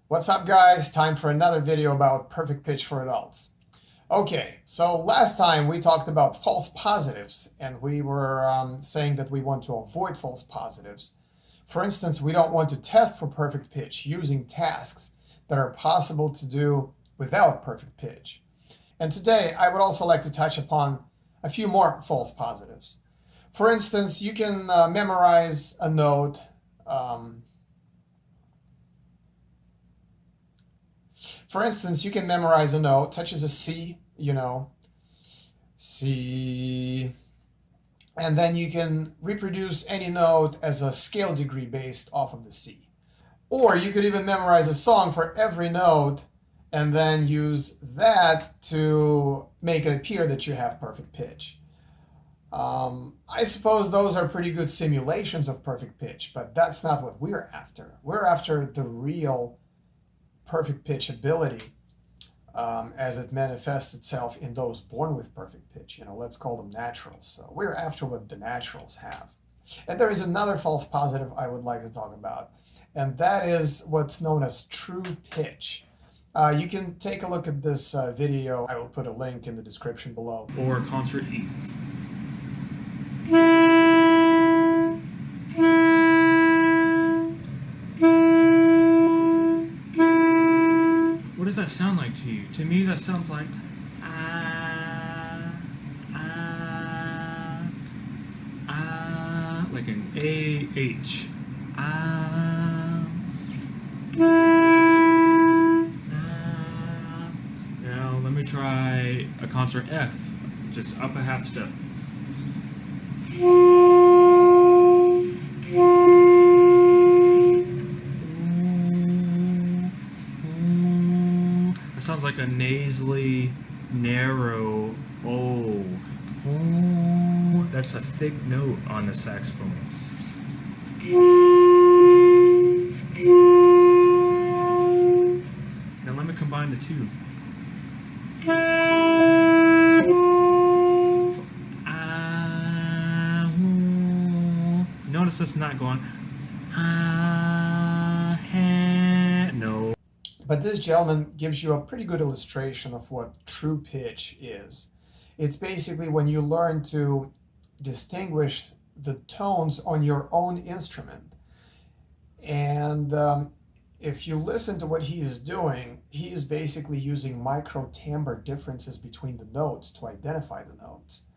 What's up, guys? Time for another video about perfect pitch for adults. Okay, so last time we talked about false positives, and we were saying that we want to avoid false positives. For instance, we don't want to test for perfect pitch using tasks that are possible to do without perfect pitch. And today I would also like to touch upon a few more false positives. For instance, you can memorize a note. For instance, you can memorize a note such as a C, C, and then you can reproduce any note as a scale degree based off of the C. Or you could even memorize a song for every note and then use that to make it appear that you have perfect pitch. I suppose those are pretty good simulations of perfect pitch, but that's not what we're after. We're after the real perfect pitch ability as it manifests itself in those born with perfect pitch. Let's call them naturals. So we're after what the naturals have. And there is another false positive I would like to talk about, and that is what's known as true pitch. You can take a look at this video. I will put a link in the description below. Or concert E. What does that sound like to you? To me, that sounds like like an A-H. Now let me try a concert F, just up a half step. That sounds like a nasally, narrow O. Oh, that's a thick note on the saxophone. Now let me combine the two. Notice that's not going. No. But this gentleman gives you a pretty good illustration of what true pitch is. It's basically when you learn to distinguish the tones on your own instrument. And if you listen to what he is doing, he is basically using micro timbre differences between the notes to identify the notes.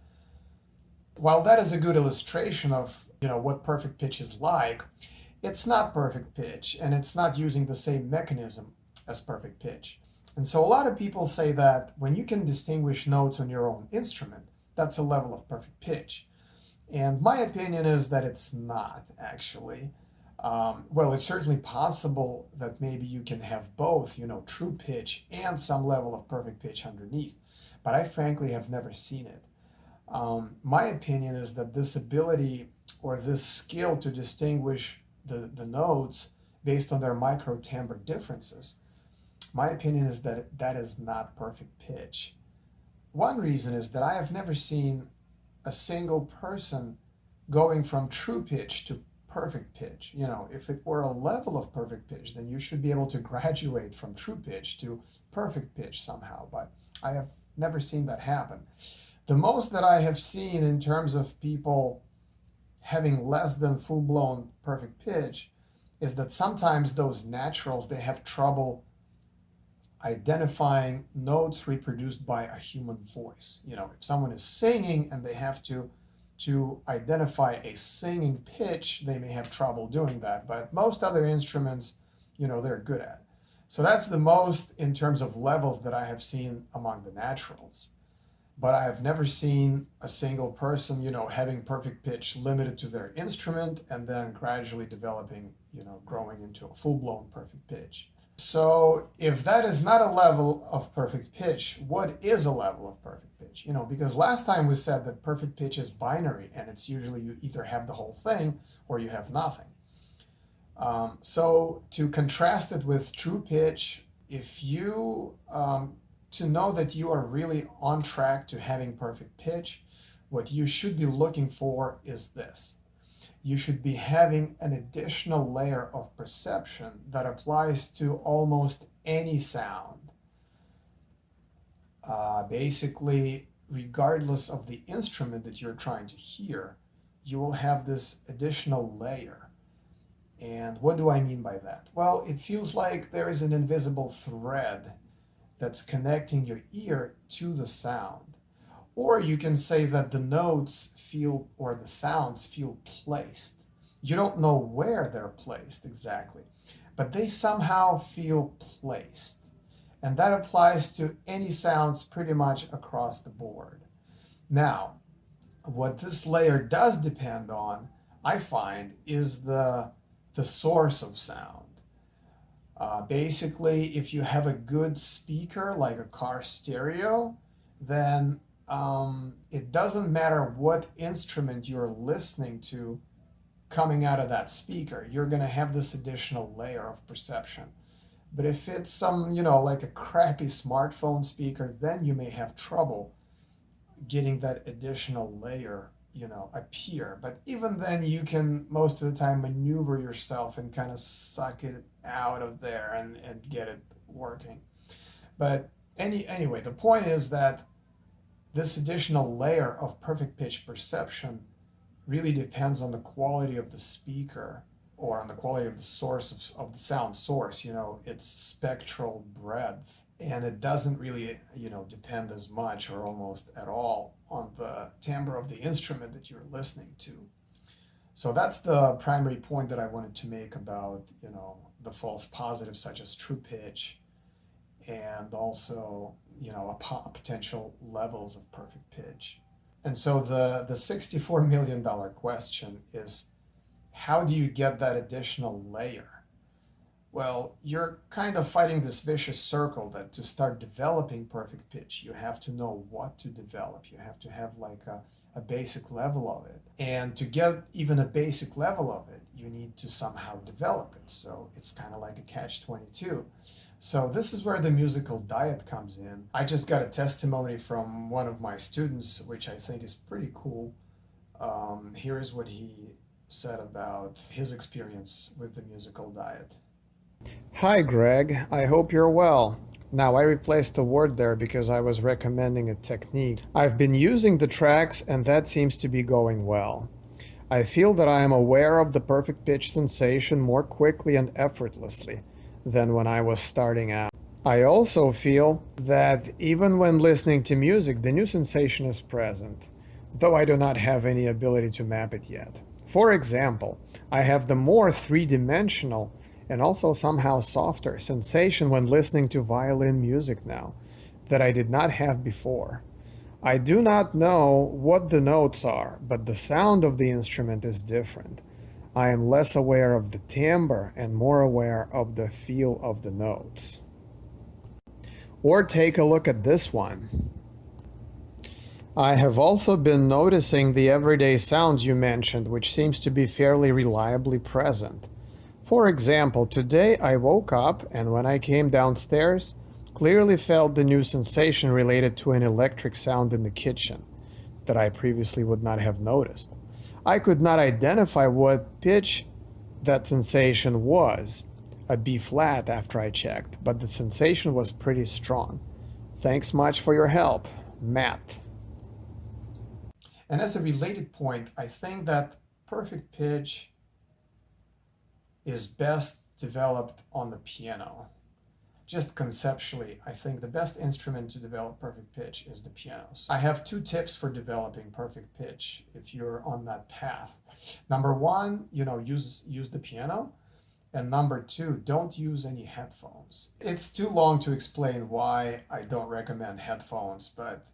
While that is a good illustration of what perfect pitch is like, it's not perfect pitch, and it's not using the same mechanism as perfect pitch. And so a lot of people say that when you can distinguish notes on your own instrument, that's a level of perfect pitch. And my opinion is that it's not, actually. Well, it's certainly possible that maybe you can have both, true pitch and some level of perfect pitch underneath. But I frankly have never seen it. My opinion is that this ability or this skill to distinguish the notes based on their micro timbre differences, my opinion is that that is not perfect pitch. One reason is that I have never seen a single person going from true pitch to perfect pitch. If it were a level of perfect pitch, then you should be able to graduate from true pitch to perfect pitch somehow, but I have never seen that happen. The most that I have seen in terms of people having less than full-blown perfect pitch is that sometimes those naturals, they have trouble identifying notes reproduced by a human voice. If someone is singing and they have to identify a singing pitch, they may have trouble doing that. But most other instruments, they're good at. So that's the most in terms of levels that I have seen among the naturals. But I have never seen a single person, having perfect pitch limited to their instrument and then gradually developing, growing into a full-blown perfect pitch. So if that is not a level of perfect pitch, what is a level of perfect pitch? Because last time we said that perfect pitch is binary, and it's usually you either have the whole thing or you have nothing. So to contrast it with true pitch, if you to know that you are really on track to having perfect pitch, what you should be looking for is this. you should be having an additional layer of perception that applies to almost any sound. Basically, regardless of the instrument that you're trying to hear, you will have this additional layer. And what do I mean by that? Well, it feels like there is an invisible thread that's connecting your ear to the sound. Or you can say that the notes feel, or the sounds feel placed. You don't know where they're placed exactly, but they somehow feel placed. And that applies to any sounds pretty much across the board. Now, what this layer does depend on, I find, is the source of sound. Basically, if you have a good speaker, like a car stereo, then it doesn't matter what instrument you're listening to coming out of that speaker, you're going to have this additional layer of perception. But if it's some, like a crappy smartphone speaker, then you may have trouble getting that additional layer, appear. But even then, you can most of the time maneuver yourself and kind of suck it out of there and get it working. But anyway, the point is that this additional layer of perfect pitch perception really depends on the quality of the speaker or on the quality of the source of the sound source, its spectral breadth. And it doesn't really, depend as much or almost at all on the timbre of the instrument that you're listening to. So that's the primary point that I wanted to make about, the false positives such as true pitch and also, potential levels of perfect pitch. And so the $64 million question is, how do you get that additional layer? Well, you're kind of fighting this vicious circle that to start developing perfect pitch, you have to know what to develop. You have to have like a basic level of it. And to get even a basic level of it, you need to somehow develop it. So it's kind of like a catch-22. So this is where the musical diet comes in. I just got a testimony from one of my students, which I think is pretty cool. Here is what he said about his experience with the musical diet. Hi Greg, I hope you're well. Now I replaced the word there because I was recommending a technique. I've been using the tracks and that seems to be going well. I feel that I am aware of the perfect pitch sensation more quickly and effortlessly than when I was starting out. I also feel that even when listening to music, the new sensation is present, though I do not have any ability to map it yet. For example, I have the more three-dimensional and also somehow softer sensation when listening to violin music now that I did not have before. I do not know what the notes are, but the sound of the instrument is different. I am less aware of the timbre and more aware of the feel of the notes. Or take a look at this one. I have also been noticing the everyday sounds you mentioned, which seems to be fairly reliably present. For example, today I woke up and when I came downstairs, clearly felt the new sensation related to an electric sound in the kitchen that I previously would not have noticed. I could not identify what pitch that sensation was, a B flat after I checked, but the sensation was pretty strong. Thanks much for your help, Matt. And as a related point, I think that perfect pitch is best developed on the piano. Just conceptually, I think the best instrument to develop perfect pitch is the pianos. I have two tips for developing perfect pitch if you're on that path. Number one, use the piano. And number two, don't use any headphones. It's too long to explain why I don't recommend headphones, but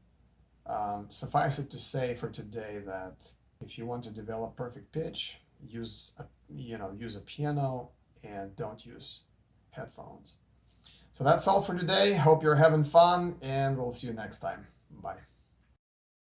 suffice it to say for today that if you want to develop perfect pitch, use a piano and don't use headphones. So that's all for today. Hope you're having fun and we'll see you next time. Bye.